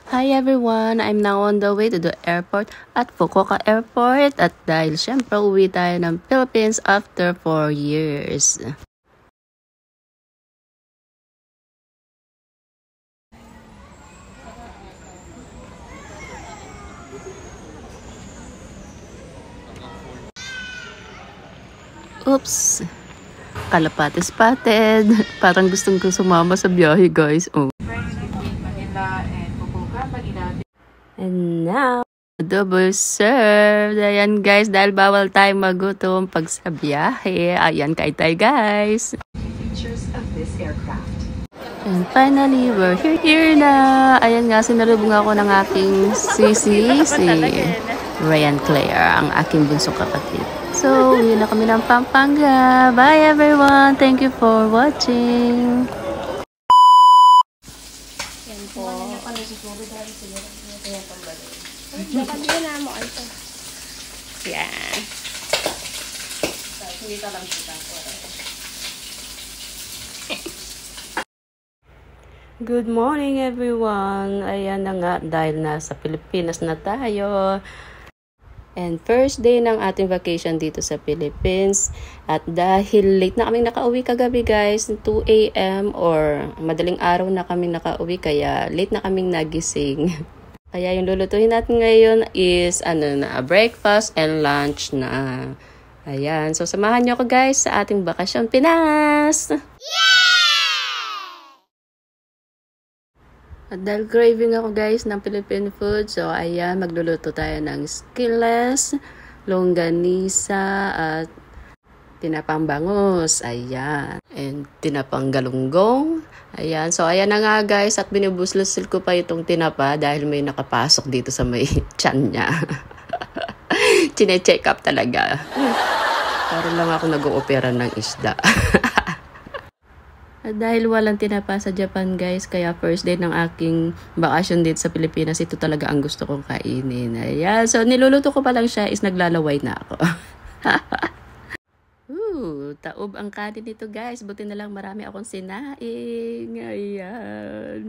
Hi everyone! I'm now on the way to the airport at Fukuoka Airport at dahil syempre uwi tayo ng Philippines after 4 years. Oops! Kalapate spotted. Parang gustong ko sumama sa biyahe guys. Oh. And now, double served. Ayan guys, dahil bawal tayo magutom pag sa biyahe. Ayan, kain tayo guys. And finally, we're here na. Ayan nga, sinalubong ako ng aking si Ryan Claire, ang aking bunsong kapatid. So, uwi na kami ng Pampanga. Bye everyone! Thank you for watching! Yan po. Napagyan na mo ito. Yan. Hindi ka lang kita po. Good morning everyone! Ayan na nga, dahil nasa Pilipinas na tayo. And first day ng ating vacation dito sa Philippines. At dahil late na kami nakauwi kagabi guys, 2 AM or madaling araw na kami nakauwi, kaya late na kaming nagising. Kaya yung lulutuin natin ngayon is breakfast and lunch na. Ayan, so samahan niyo ako guys sa ating bakasyon Pinas! At dahil craving ako guys ng Philippine food, so ayan, magluluto tayo ng skilless, longganisa at tinapang bangus. Ayan. And tinapang galunggong. Ayan. So ayan na nga guys, at binubuslusil ko pa itong tinapa dahil may nakapasok dito sa may tiyan niya. Chine-check up talaga. Parang lang ako nag-oopera ng isda. At dahil walang tinapa sa Japan guys, kaya first day ng aking bakasyon dito sa Pilipinas, ito talaga ang gusto kong kainin. Ayan, so niluluto ko pa lang siya is naglalaway na ako. Taob ang kanin nito guys, buti na lang marami akong sinaing. Ayan.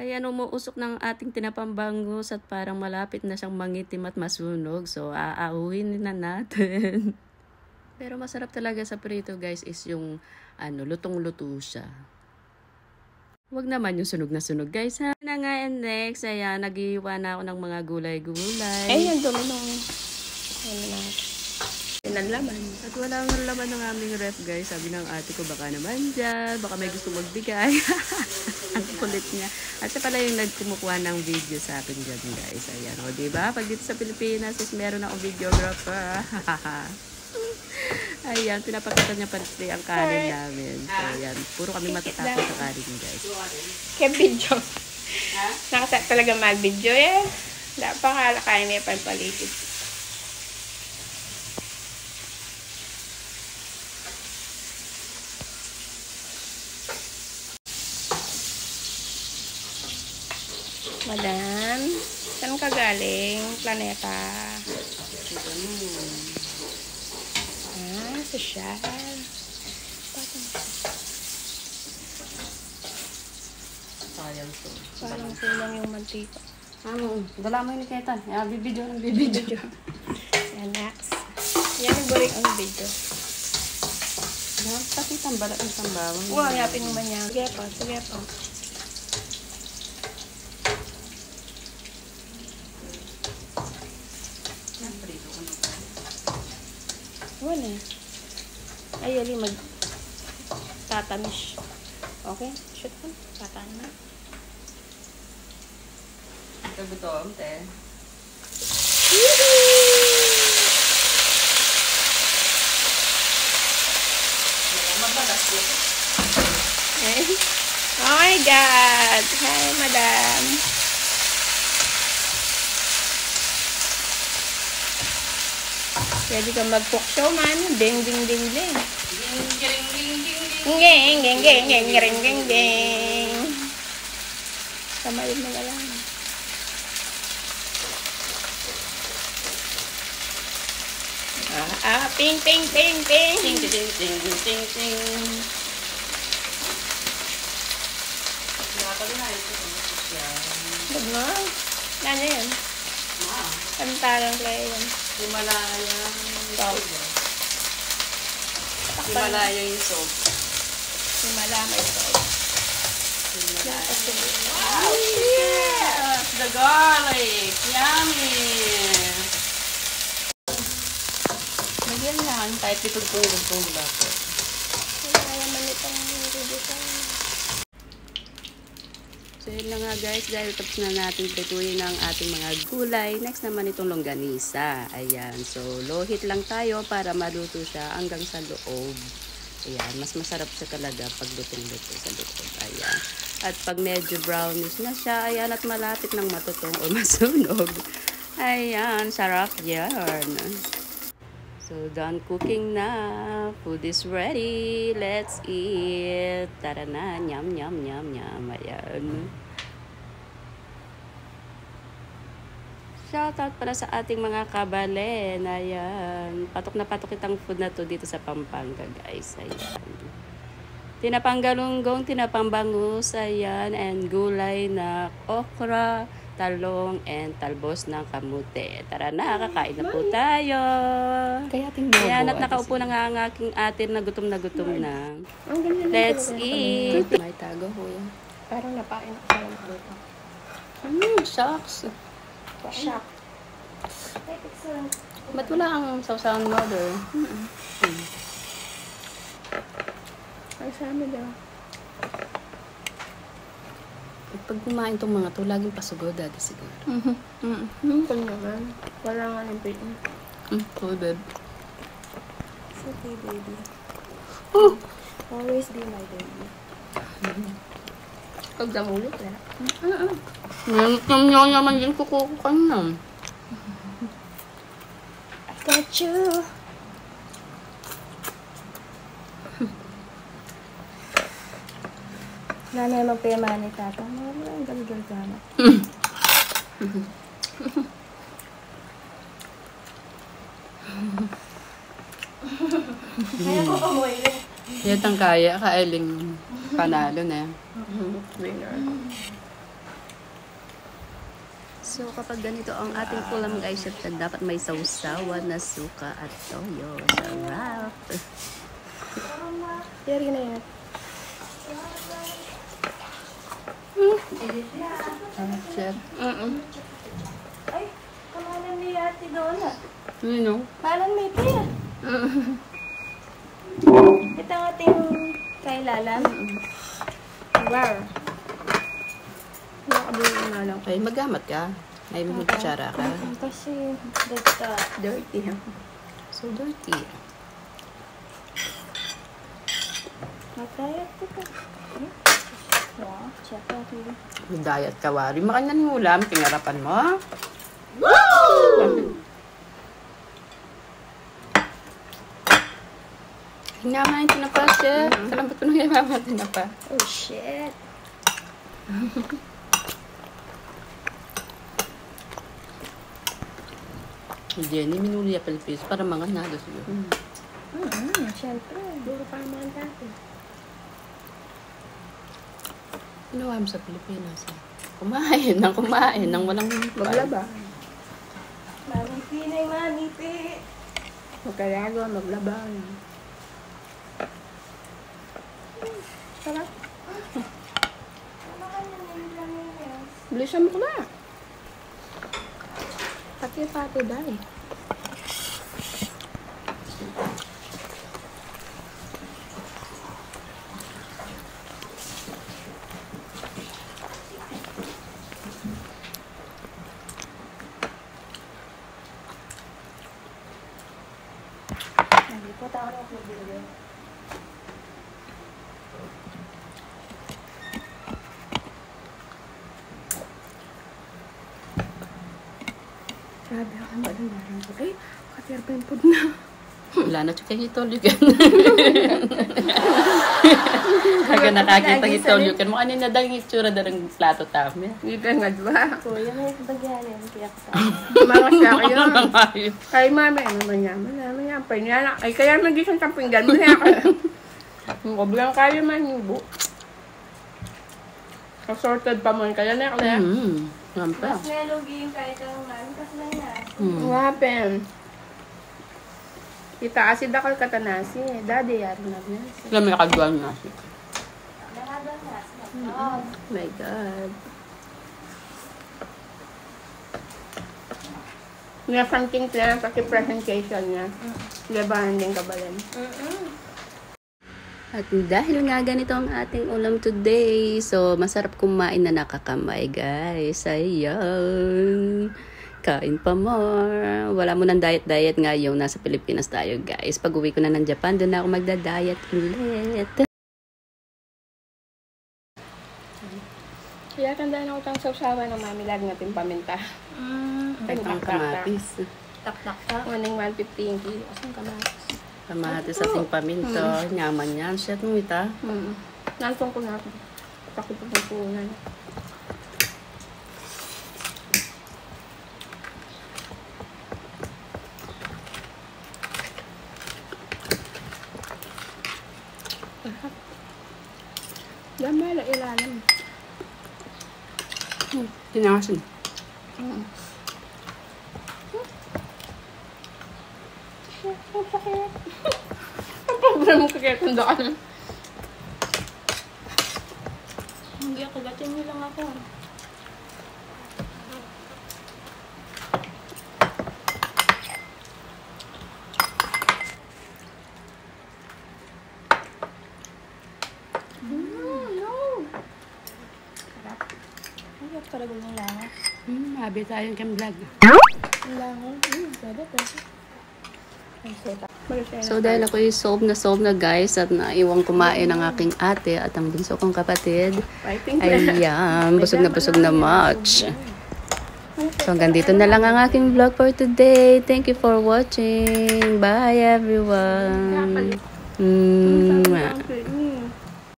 Ayan, umuusok ng ating tinapang bangus at parang malapit na siyang mangitim at masunog. So aauhin na natin. Pero masarap talaga sa prito guys is yung lutong-luto siya. Huwag naman yung sunog na sunog guys ha. Na nga, and next, ayan, nag-iwan na ako ng mga gulay-gulay. Yung dumi nung pinanlaman. At walang laman ng aming ref guys. Sabi ng ate ko, baka naman dyan, baka may gusto magbigay. Ang kulit niya. At siya pala yung nagkumukuha ng video sa akin dyan guys. Ayan, o diba? Pag dito sa Pilipinas is meron akong videographer. Ayan, pinapakita niya pa rin ang kanin namin. So, ayan, puro kami matatapos sa kanin, guys. Kaya video. Nakasak talaga mag-video eh. Napakala kain niya pagpalitid. Madam, saan ka galing? Planeta. Sosyal. Parang kulang yung mantika. Dala mo yung niketa. Bibidyo ng bibidyo. Yan, next. Yan yung burik ang video. Pati tambalat ng tambawang. Wow, yapin naman niya. Sige po, sige po. Wala. Ayali mag-tatamis. Okay? Shoot ko. Tatamis. Ito gutom, te. Magbalas ko. Oh my God! Hi, madam. Pwede kang mag-cook show, man. Ding, ding, ding, ding. Ding, ding, ding, ding, ding. Ngeng, ngeng, ngeng, ngeng, ngeng, ngeng, ngeng. Kamayin mo na lang. Ping, ping, ping, ping. Ding, ding, ding, ding, ding, ding. Busog na. Ano yun? Wow. Pantarang kaya yun. Himalaya. Salt. Himalaya yung soap. Himala may salt. Wow! Yes! The garlic! Yummy! Nagyan lang. Kahit pitugtulog itong bato. Wala naman itong rubusan. So yun na nga guys, dahil tapos na natin prituin ang ating mga gulay. Next naman itong longganisa. Ayan, so low heat lang tayo para maluto siya hanggang sa loob. Ayan, mas masarap siya talaga pag lutong-luto sa loob. Ayan. At pag medyo brownish na siya, ayan, at malapit ng matutong o masunog. Ayan, sarap yan. So done cooking na. Food is ready. Let's eat. Tara na. Nyam, nyam, nyam, nyam. Ayan. Shoutout pala sa ating mga kabalen. Ayan. Patok na patok itang food na to dito sa Pampanga, guys. Ayan. Tinapang galunggong, tinapang bangus, ayan, and gulay na okra, talong, and talbos ng kamute. Tara na, kakain na po tayo. Kaya tingnan Ayan, at nakaupo na nga ang aking atin na gutom na. Let's eat. May tago, kuya. Parang napain ako sa lamang. Shucks. Shock. Ba't wala ang sausawan mother? Ay, sa amin daw. Pag kumain tong mga to, laging pasugod, dati siguro. Kung naman, wala nga ng pait niya. Cool, babe. It's okay, baby. Oh! Always be my baby. Pag damulit, wala. Ngayon nyo naman din kukukan na. I got you. Nanay magpayama ni tata. Mama, ang gagal ka na. Kaya ko pamuwi. Yan ang kaya, kailing panalo na. Winner. So, kapag ganito ang ating ulam guys, syempre dapat may sausawan na suka at toyo. Sarap! Yari na yan. Chef. Ay, kamalan ni Ate Donna. Ano? Malan may pera. Ito ang ating kailalan. Wow. Nakabuli nga lang. Ay, magamat ka. Ay, may kutsara ka. Kasi, that's Dirty, ha? So dirty. matayat ko pa. Wow, check out here. May diet ka, Wari. Makain na ng ulam. Pingarapan mo. Hinama yung tinapa, chef. Salamat ko nang hinama yung tinapa. Oh, shit. Jenny, minuli ya Pilipis para mga nado siya. Siyempre. Duro pa naman dati. Ginawa mo sa Pilipinas. Kumain ng walang Maglaba. Maling Pinay, manipi. Magkalago, maglaba. Sarap. Ano ka na lang yan? Bilisan mo ko na. Pati dahil. Nalipot ako ng video. Grabe ako malandaran ko. Ay, katirpa yung food na. Wala na siya kay Hitolyokan. Kaga nakakita Hitolyokan. Mukha niya na daw yung itsura na ng plato tami. Hindi ka nga diba? Kuya, may bagyan yan. Kaya ka sa Mga siya kayo. Kay mama, ano man yaman naman yan. Ay, kaya mag-isang kampinggan mo na ako. Mukablang kayo man yung bu. Assorted pa mo. Kaya na ako na. Yan pa. Mas nalugin kahit ang man. Kasi lang yan. What happened? Itaas si Dakal katanasi. Daddy, yari na nasi. Kaya may kaduan na siya. Nakada na. Oh my God. May something na kasi presentation niya. Labahan din kabalan. At dahil nga ganito ang ating ulam today, so masarap kumain na nakakamay, guys. Ayan. Kain pa more. Wala mo ng diet-diet ngayong nasa Pilipinas tayo, guys. Pag uwi ko na ng Japan, doon na ako magda-diet ulit. Kaya tandaan ako tang sausawa ng mami. Lagi natin paminta. Ay, pang kamatis. Tak. Waning 150 yung kilo. Asan kamatis? Kamatis at yung paminto. Nyaman yan. Siya tumita. Nantong ko na. Takot pa ng punan. Dami lang ilalim. Tinakasin. Ang sakit. Ang problema mo kaya tandaan. Hindi ako, gatin mo lang ako. No. Ang talaga ng langat. Mabi tayong vlog. Ang langat. Pwede. So dahil ako solve na guys at naiwang kumain ang aking ate at ang bunso kong kapatid. Ayan, busog na much. So hanggang dito na lang ang aking vlog for today. Thank you for watching. Bye everyone.